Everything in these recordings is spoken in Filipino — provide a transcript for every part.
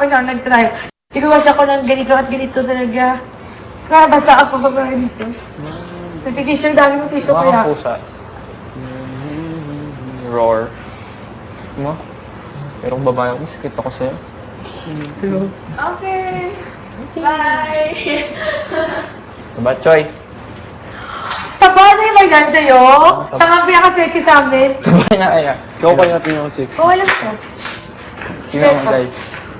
ako na nag-try. Iguwas ako ng ganito at ganito talaga. Kaya basta ako pag ganito. Nag-tissue, dami ng tissue Mga kaya. pusa. Roar. Mo? Pero kung babae ako, sakit ako sa'yo. Okay. Bye. Diba, Choy? Paano yung mag-dance sa'yo? Siya nga pinaka-sexy sa amin. Sabay na kaya. Ikaw pa yung tingin ko sick. Oo, alam ko. Sino mo, Jai?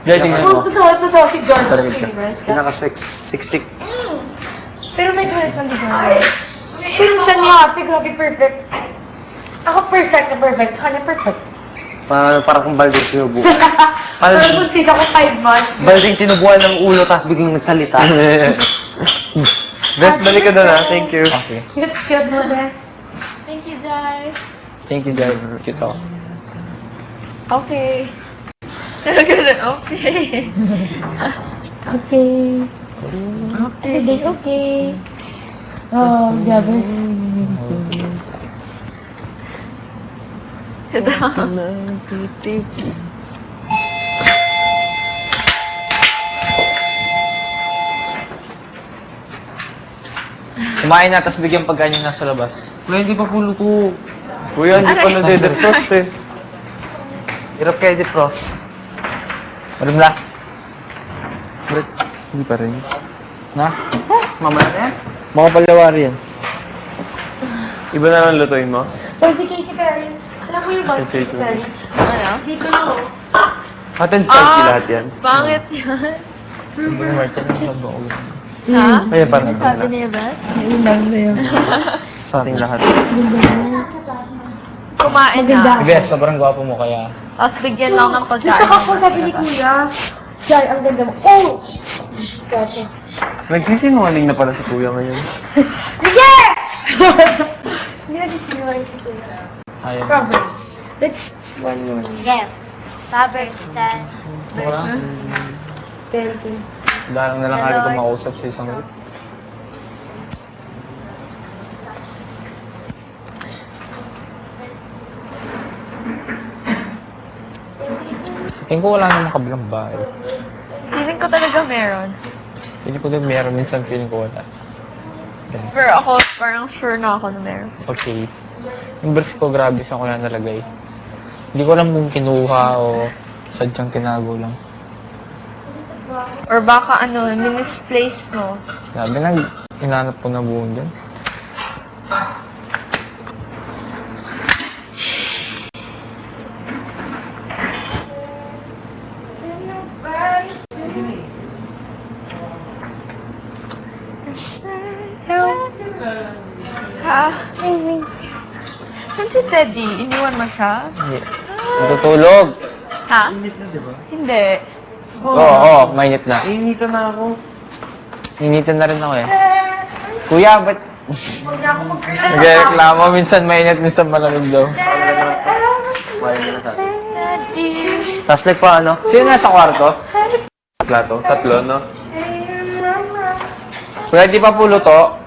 Jai, tingnan mo. Totoo, si John Talaga ka. Stevens ka. Pinaka-siksik. Pero may joy lang di ba? Pero siya niya, grabe perfect. Ako perfect na perfect, sa kanya perfect. Parang kung balding tinubuan. Pero buntis ako 5 months. Balding tinubuan ng ulo, tapos biglang nagsalita. Best, balik ka doon ha. Thank you. Okay. Cute mo ba? Thank you, guys. Thank you, Jai. Cute ako. Okay. Ganun, okay. Okay. Okay. Okay. Oh, grabe. Kumain na, tapos bigyan pagkain yung nasa labas. Kuya, hindi pa po luto. Kuya, hindi pa na-defrost eh. Hirap kayo defrost. Alam na. Ba't hindi pa rin? Na? Mamaya na yan? Mga palawari yan. Iba na lang lutuin mo? Pero si Katy Perry, alam mo yung boss Katy Katy Perry? Ano? Dito lang. Hot and spicy lahat yan. Pangit yan. Ha? Ayan, para sa Sabi kanila. niya ba? Ayun lang na yun. Sa ating lahat. Kumain na. Bes, sobrang gwapo mo kaya. Tapos bigyan lang ng pagkain. Gusto ko po sabi ni Kuya. Jai, ang ganda mo. Oh! Gotcha. Nagsisinungaling na pala si kuya ngayon. Sige! Hindi na disinungaling si Kuya. Ayaw. Proverbs. That's one more. Yeah. Proverbs 10. Wala. Thank you. Darang na lang kaya ito makausap sa isang group. Tingin ko wala namang kabilang bahay. Feeling ko talaga meron. Feeling ko din meron, minsan feeling ko wala. Ganun. Pero ako, parang sure na ako na meron. Okay. Yung brief ko, grabe saan ko na nalagay. Hindi ko alam kung kinuha o sadyang tinago lang. Or baka ano, misplace mo. Sabi na, hinanap ko na buong dyan. Ha? Saan si Teddy? Iniwan mo siya? Hindi. Natutulog. Ha? Hindi. Oo, mainit na. Initan na ako. Initan na rin ako eh. Kuya, ba't... Nagreklamo, minsan mainit, minsan malamig daw. Kumain ka na sa atin. Teddy. Tapos pa ano? Sino nasa kwarto? Plato? Tatlo, no? Kuya, di pa po luto?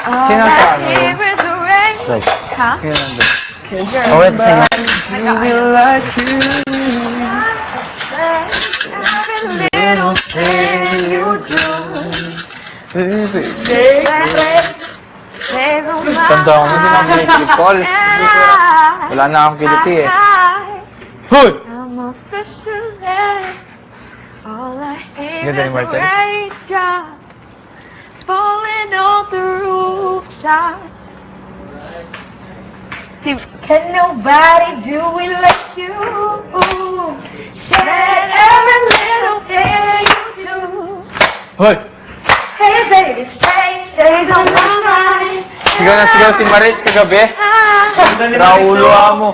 Sino nasa ano? Here is the rain. Right. Ha? Sino nandun? Oh, wait, sa'yo. Every little thing you do. Tanda ko na sinabi ni Philip Paul. Wala na akong kiliti eh. Hoy! I'm a fisherman. All I hear Ganda ni is Martin. raindrops falling on the rooftop. Can nobody do it like you? Said every little thing you do. Hoy! Hey baby, stay don't mind. Sigaw na sigaw si Maris kagabi. Raulo mo.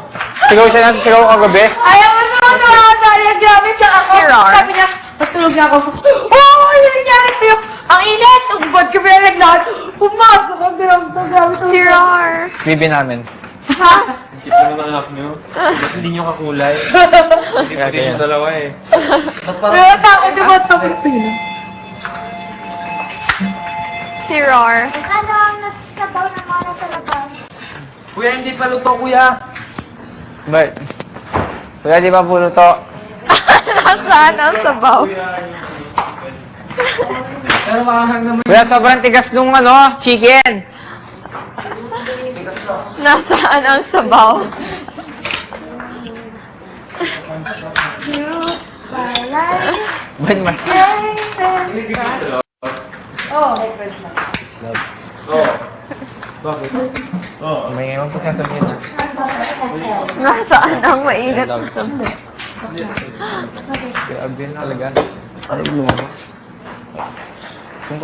Sigaw siya na sigaw kagabi. Ayaw mo naman nakakasali. Grabe siya ako. Gerard. Sabi niya, matulog na ako. Oh, yun nangyari sa'yo. Ang init. Ang bad ka pala naglahat. Pumasok ang grabe to. Here Bibi namin. Ha? Kita mo ng anak nyo. Ba't hindi nyo kakulay? Hindi Kaya pa kaya. yung dalawa eh. Pero takot naman to. Si Rar. Sana ang nasasabaw na mga nasa labas. Kuya, hindi pa luto, kuya. But, kuya, di ba puno to? Nasaan ang sabaw? Pero makahang naman. Kuya, sobrang tigas nung ano, chicken. Nasaan ang sabaw? Ba't man? Oh. Oo. Bakit? Oo. May ngayon po sasabihin na. Nasaan ang mainit na sabaw? Grabe na talaga. Ay, lumabas. Kung